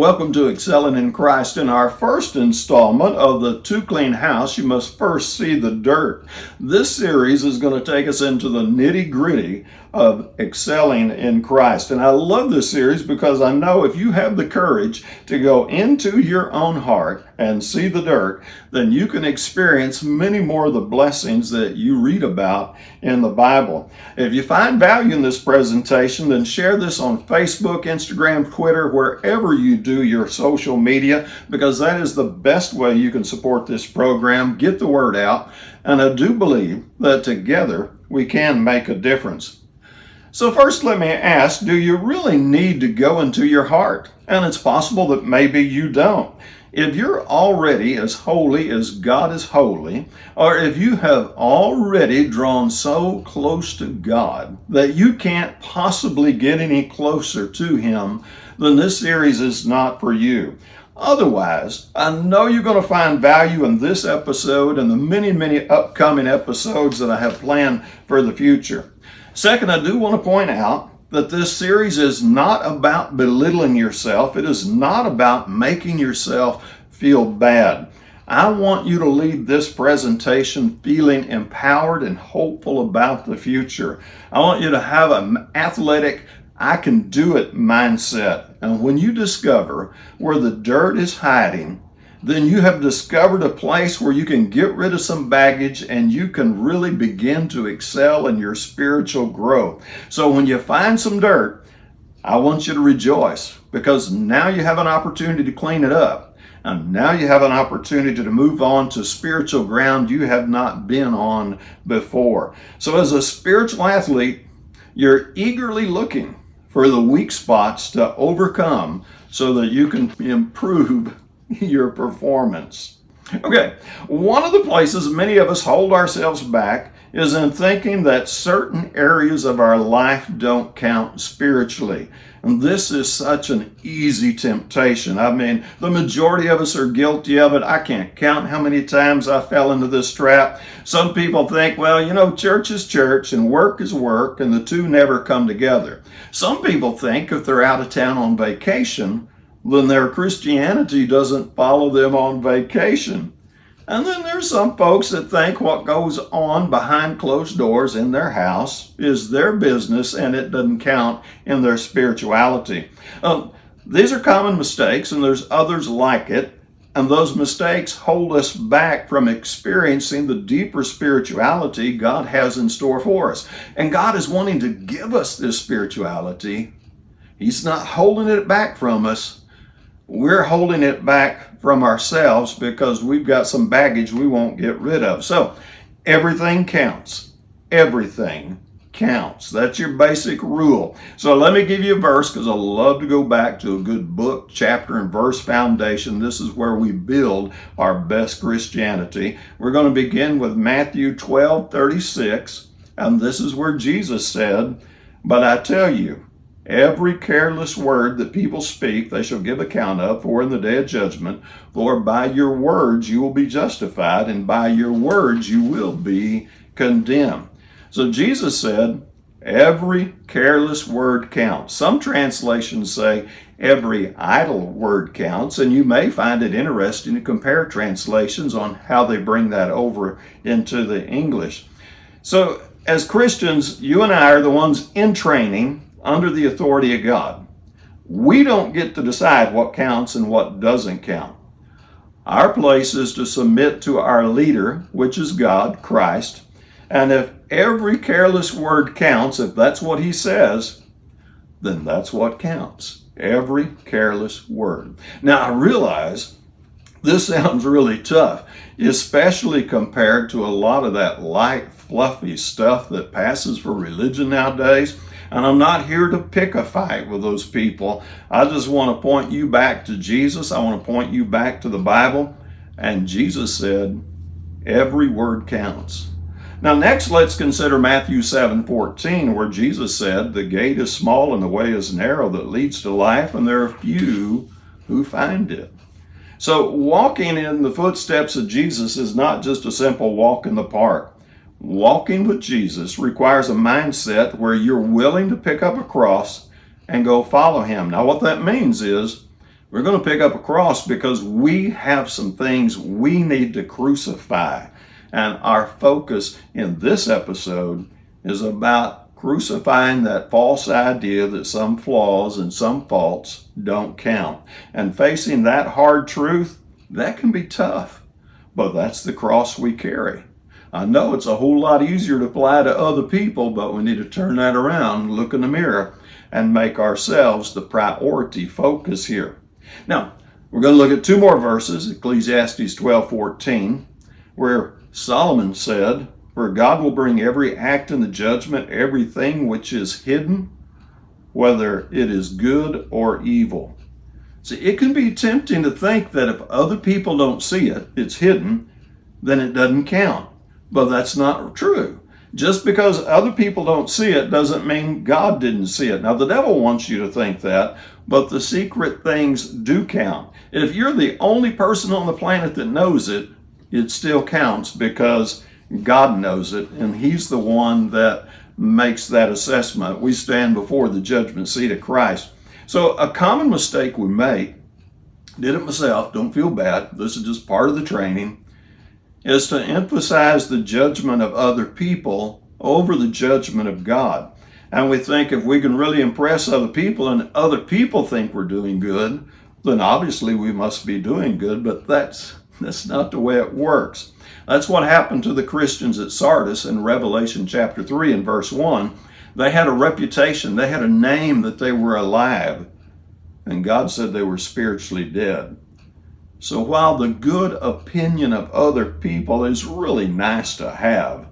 Welcome to Excelling in Christ. In our first installment of the To Clean House, You Must First See the Dirt. This series is going to take us into the nitty-gritty of excelling in Christ. And I love this series because I know if you have the courage to go into your own heart and see the dirt, then you can experience many more of the blessings that you read about in the Bible. If you find value in this presentation, then share this on Facebook, Instagram, Twitter, wherever you do your social media, because that is the best way you can support this program. Get the word out, and I do believe that together we can make a difference. So first, let me ask, do you really need to go into your heart? And it's possible that maybe you don't. If you're already as holy as God is holy, or if you have already drawn so close to God that you can't possibly get any closer to Him, then this series is not for you. Otherwise, I know you're going to find value in this episode and the many upcoming episodes that I have planned for the future. Second, I do want to point out that this series is not about belittling yourself. It is not about making yourself feel bad. I want you to leave this presentation feeling empowered and hopeful about the future. I want you to have an athletic, I can do it mindset. And when you discover where the dirt is hiding, then you have discovered a place where you can get rid of some baggage and you can really begin to excel in your spiritual growth. So when you find some dirt, I want you to rejoice, because now you have an opportunity to clean it up. And now you have an opportunity to move on to spiritual ground you have not been on before. So as a spiritual athlete, you're eagerly looking for the weak spots to overcome so that you can improve your performance. Okay, one of the places many of us hold ourselves back is in thinking that certain areas of our life don't count spiritually. And this is such an easy temptation. I mean, the majority of us are guilty of it. I can't count how many times I fell into this trap. Some people think, well, church is church and work is work, and the two never come together. Some people think if they're out of town on vacation, then their Christianity doesn't follow them on vacation. And then there's some folks that think what goes on behind closed doors in their house is their business and it doesn't count in their spirituality. These are common mistakes, and there's others like it. And those mistakes hold us back from experiencing the deeper spirituality God has in store for us. And God is wanting to give us this spirituality. He's not holding it back from us. We're holding it back from ourselves because we've got some baggage we won't get rid of. So everything counts. Everything counts. That's your basic rule. So let me give you a verse, because I love to go back to a good book, chapter, and verse foundation. This is where we build our best Christianity. We're going to begin with Matthew 12:36, and this is where Jesus said, "But I tell you, every careless word that people speak, they shall give account of, for in the day of judgment. For by your words you will be justified, and by your words you will be condemned." So Jesus said, every careless word counts. Some translations say every idle word counts, and you may find it interesting to compare translations on how they bring that over into the English. So as Christians, you and I are the ones in training under the authority of God. We don't get to decide what counts and what doesn't count. Our place is to submit to our leader, which is God, Christ. And if every careless word counts, if that's what He says, then that's what counts. Every careless word. Now, I realize this sounds really tough, especially compared to a lot of that light, fluffy stuff that passes for religion nowadays. And I'm not here to pick a fight with those people. I just want to point you back to Jesus. I want to point you back to the Bible. And Jesus said, every word counts. Now next, let's consider Matthew 7:14, where Jesus said, "The gate is small and the way is narrow that leads to life, and there are few who find it." So walking in the footsteps of Jesus is not just a simple walk in the park. Walking with Jesus requires a mindset where you're willing to pick up a cross and go follow Him. Now what that means is We're going to pick up a cross because we have some things we need to crucify. And our focus in this episode is about crucifying that false idea that some flaws and some faults don't count. And facing that hard truth, that can be tough, but that's the cross we carry. I know it's a whole lot easier to apply to other people, but we need to turn that around, look in the mirror, and make ourselves the priority focus here. Now, we're going to look at two more verses, Ecclesiastes 12:14, where Solomon said, "For God will bring every act into judgment, everything which is hidden, whether it is good or evil." See, it can be tempting to think that if other people don't see it, it's hidden, then it doesn't count. But that's not true. Just because other people don't see it doesn't mean God didn't see it. Now, the devil wants you to think that, but the secret things do count. If you're the only person on the planet that knows it, it still counts because God knows it, and He's the one that makes that assessment. We stand before the judgment seat of Christ. So a common mistake we make, did it myself, don't feel bad, this is just part of the training, is to emphasize the judgment of other people over the judgment of God. And we think if we can really impress other people and other people think we're doing good, then obviously we must be doing good, but that's not the way it works. That's what happened to the Christians at Sardis in Revelation chapter 3 and verse 1. They had a reputation, they had a name that they were alive, and God said they were spiritually dead. So while the good opinion of other people is really nice to have,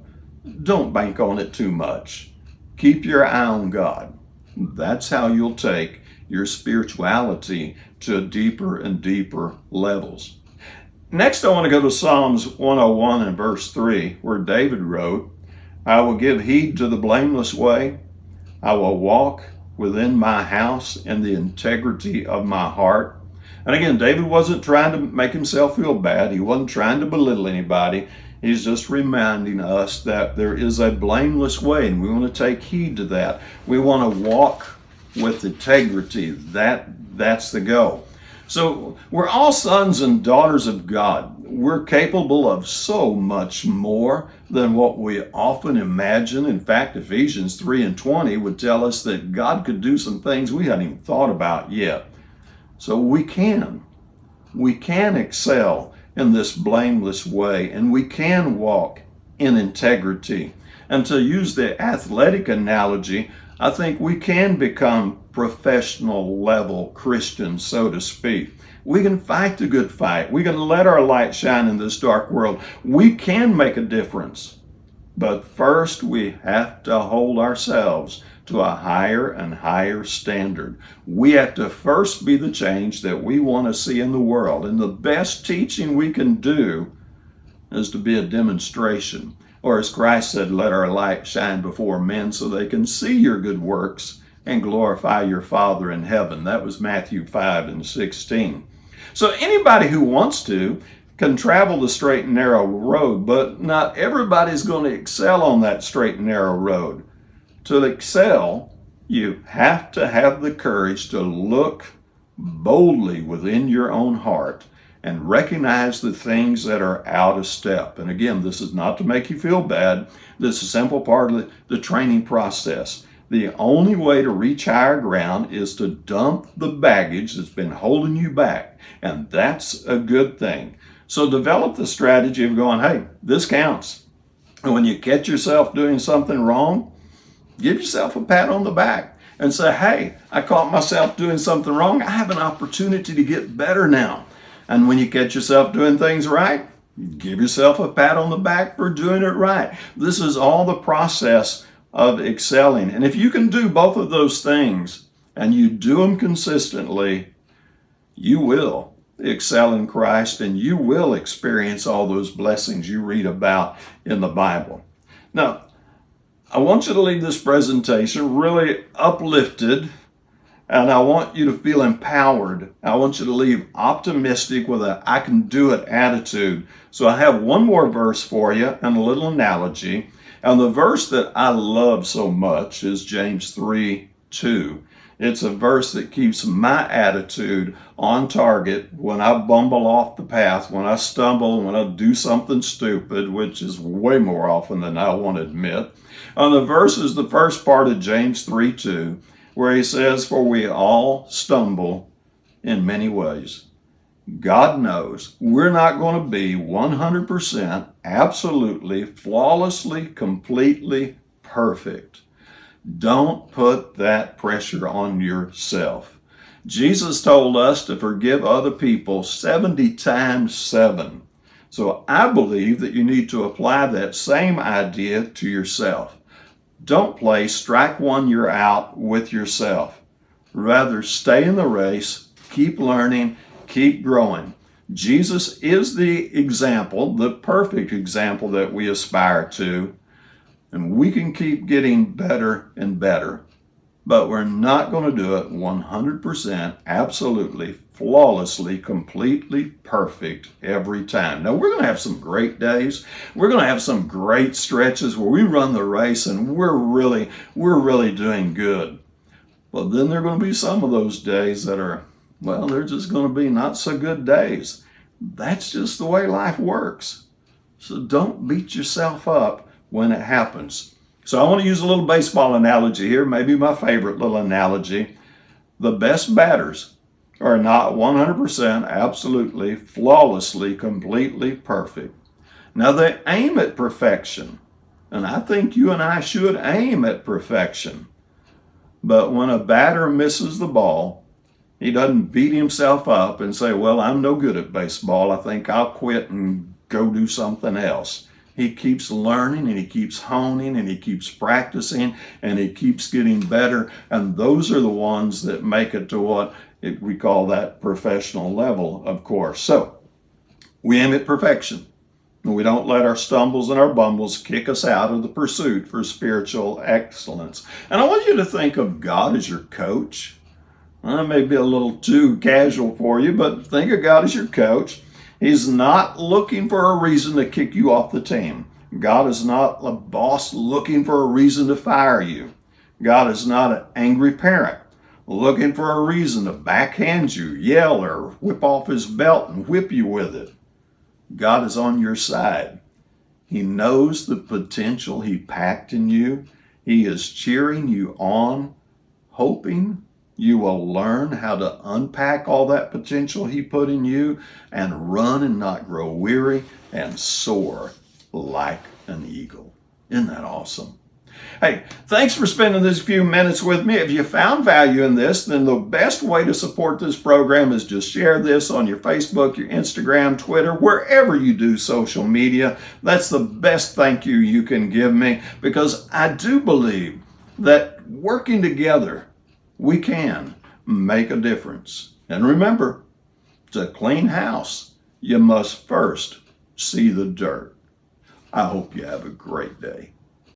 don't bank on it too much. Keep your eye on God. That's how you'll take your spirituality to deeper and deeper levels. Next, I want to go to Psalms 101 and verse 3, where David wrote, "I will give heed to the blameless way. I will walk within my house in the integrity of my heart." And again, David wasn't trying to make himself feel bad. He wasn't trying to belittle anybody. He's just reminding us that there is a blameless way, and we want to take heed to that. We want to walk with integrity. That's the goal. So we're all sons and daughters of God. We're capable of so much more than what we often imagine. In fact, Ephesians 3 and 20 would tell us that God could do some things we hadn't even thought about yet. So we can excel in this blameless way, and we can walk in integrity. And to use the athletic analogy, I think we can become professional level Christians, so to speak. We can fight the good fight. We can let our light shine in this dark world. We can make a difference. But first, we have to hold ourselves to a higher and higher standard. We have to first be the change that we want to see in the world. And the best teaching we can do is to be a demonstration. Or as Christ said, let our light shine before men so they can see your good works and glorify your Father in heaven. That was Matthew 5 and 16. So anybody who wants to can travel the straight and narrow road, but not everybody's going to excel on that straight and narrow road. To excel, you have to have the courage to look boldly within your own heart and recognize the things that are out of step. And again, this is not to make you feel bad. This is a simple part of the training process. The only way to reach higher ground is to dump the baggage that's been holding you back. And that's a good thing. So develop the strategy of going, hey, this counts. And when you catch yourself doing something wrong, give yourself a pat on the back and say, hey, I caught myself doing something wrong. I have an opportunity to get better now. And when you catch yourself doing things right, give yourself a pat on the back for doing it right. This is all the process of excelling. And if you can do both of those things and you do them consistently, you will excel in Christ and you will experience all those blessings you read about in the Bible. Now, I want you to leave this presentation really uplifted, and I want you to feel empowered. I want you to leave optimistic with a I can do it attitude. So I have one more verse for you and a little analogy. And the verse that I love so much is James 3:2. It's a verse that keeps my attitude on target when I bumble off the path, when I stumble, when I do something stupid, which is way more often than I want to admit. And the verse is the first part of James 3:2, where he says, "For we all stumble in many ways." God knows we're not going to be 100% absolutely, flawlessly, completely perfect. Don't put that pressure on yourself. Jesus told us to forgive other people 70 times 7. So I believe that you need to apply that same idea to yourself. Don't play strike one, you're out with yourself. Rather, stay in the race, keep learning, keep growing. Jesus is the example, the perfect example that we aspire to, and we can keep getting better and better, but we're not going to do it 100%, absolutely, flawlessly, completely perfect every time. Now, we're going to have some great days. We're going to have some great stretches where we run the race and we're really doing good. But then there are going to be some of those days that are, well, they're just going to be not so good days. That's just the way life works. So don't beat yourself up when it happens. So I want to use a little baseball analogy here, maybe my favorite little analogy. The best batters are not 100% absolutely, flawlessly, completely perfect. Now they aim at perfection, and I think you and I should aim at perfection. But when a batter misses the ball, he doesn't beat himself up and say, well, I'm no good at baseball. I think I'll quit and go do something else. He keeps learning and he keeps honing and he keeps practicing and he keeps getting better. And those are the ones that make it to what we call that professional level, of course. So we aim at perfection. We don't let our stumbles and our bumbles kick us out of the pursuit for spiritual excellence. And I want you to think of God as your coach. That may be a little too casual for you, but think of God as your coach. He's not looking for a reason to kick you off the team. God is not a boss looking for a reason to fire you. God is not an angry parent looking for a reason to backhand you, yell, or whip off his belt and whip you with it. God is on your side. He knows the potential He packed in you. He is cheering you on, hoping you will learn how to unpack all that potential He put in you and run and not grow weary and soar like an eagle. Isn't that awesome? Hey, thanks for spending this few minutes with me. If you found value in this, then the best way to support this program is just share this on your Facebook, your Instagram, Twitter, wherever you do social media. That's the best thank you you can give me, because I do believe that working together, we can make a difference. And remember, to clean house, you must first see the dirt. I hope you have a great day.